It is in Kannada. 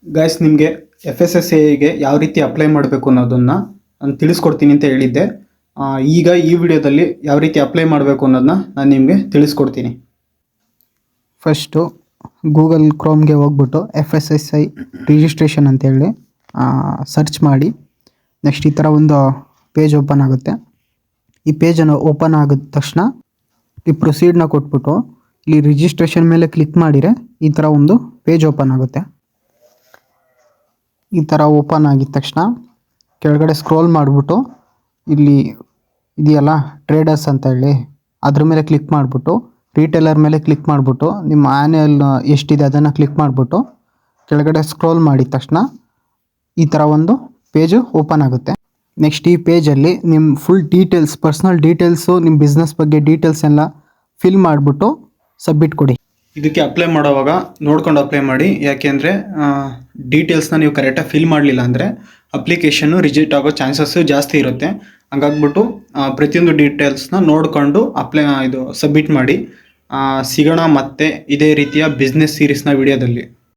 ಗೈಸ್, ನಿಮಗೆ FSSAIಗೆ ಯಾವ ರೀತಿ ಅಪ್ಲೈ ಮಾಡಬೇಕು ಅನ್ನೋದನ್ನು ನಾನು ತಿಳಿಸ್ಕೊಡ್ತೀನಿ ಅಂತ ಹೇಳಿದ್ದೆ. ಈಗ ಈ ವಿಡಿಯೋದಲ್ಲಿ ಯಾವ ರೀತಿ ಅಪ್ಲೈ ಮಾಡಬೇಕು ಅನ್ನೋದನ್ನ ನಾನು ನಿಮಗೆ ತಿಳಿಸ್ಕೊಡ್ತೀನಿ. ಫಸ್ಟು ಗೂಗಲ್ ಕ್ರೋಮ್ಗೆ ಹೋಗ್ಬಿಟ್ಟು FSSAI ರಿಜಿಸ್ಟ್ರೇಷನ್ ಅಂತೇಳಿ ಸರ್ಚ್ ಮಾಡಿ. ನೆಕ್ಸ್ಟ್ ಈ ಥರ ಒಂದು ಪೇಜ್ ಓಪನ್ ಆಗುತ್ತೆ. ಈ ಪೇಜನ್ನು ಓಪನ್ ಆಗಿದ ತಕ್ಷಣ ಈ ಪ್ರೊಸೀಡ್ನ ಕೊಟ್ಬಿಟ್ಟು ಇಲ್ಲಿ ರಿಜಿಸ್ಟ್ರೇಷನ್ ಮೇಲೆ ಕ್ಲಿಕ್ ಮಾಡಿದರೆ ಈ ಥರ ಒಂದು ಪೇಜ್ ಓಪನ್ ಆಗುತ್ತೆ. ಈ ಥರ ಓಪನ್ ಆಗಿದ ತಕ್ಷಣ ಕೆಳಗಡೆ ಸ್ಕ್ರೋಲ್ ಮಾಡಿಬಿಟ್ಟು ಇಲ್ಲಿ ಇದೆಯಲ್ಲ ಟ್ರೇಡರ್ಸ್ ಅಂತ ಹೇಳಿ ಅದ್ರ ಮೇಲೆ ಕ್ಲಿಕ್ ಮಾಡಿಬಿಟ್ಟು ರೀಟೇಲರ್ ಮೇಲೆ ಕ್ಲಿಕ್ ಮಾಡಿಬಿಟ್ಟು ನಿಮ್ಮ ಆ್ಯನ್ಯಲ್ ಎಷ್ಟಿದೆ ಅದನ್ನು ಕ್ಲಿಕ್ ಮಾಡಿಬಿಟ್ಟು ಕೆಳಗಡೆ ಸ್ಕ್ರೋಲ್ ಮಾಡಿದ ತಕ್ಷಣ ಈ ಥರ ಒಂದು ಪೇಜು ಓಪನ್ ಆಗುತ್ತೆ. ನೆಕ್ಸ್ಟ್ ಈ ಪೇಜಲ್ಲಿ ನಿಮ್ಮ ಫುಲ್ ಡೀಟೇಲ್ಸ್, ಪರ್ಸ್ನಲ್ ಡೀಟೇಲ್ಸು, ನಿಮ್ಮ ಬಿಸ್ನೆಸ್ ಬಗ್ಗೆ ಡೀಟೇಲ್ಸ್ ಎಲ್ಲ ಫಿಲ್ ಮಾಡಿಬಿಟ್ಟು ಸಬ್ಮಿಟ್ ಕೊಡಿ. ಇದಕ್ಕೆ ಅಪ್ಲೈ ಮಾಡೋವಾಗ ನೋಡ್ಕೊಂಡು ಅಪ್ಲೈ ಮಾಡಿ. ಯಾಕೆಂದರೆ ಡೀಟೇಲ್ಸ್ನ ನೀವು ಕರೆಕ್ಟಾಗಿ ಫಿಲ್ ಮಾಡಲಿಲ್ಲ ಅಂದರೆ ಅಪ್ಲಿಕೇಶನ್ನು ರಿಜೆಕ್ಟ್ ಆಗೋ ಚಾನ್ಸಸ್ಸು ಜಾಸ್ತಿ ಇರುತ್ತೆ. ಹಂಗಾಗ್ಬಿಟ್ಟು ಪ್ರತಿಯೊಂದು ಡೀಟೇಲ್ಸ್ನ ನೋಡಿಕೊಂಡು ಸಬ್ಮಿಟ್ ಮಾಡಿ. ಸಿಗೋಣ ಮತ್ತೆ ಇದೇ ರೀತಿಯ ಬಿಸ್ನೆಸ್ ಸೀರೀಸ್ನ ವಿಡಿಯೋದಲ್ಲಿ.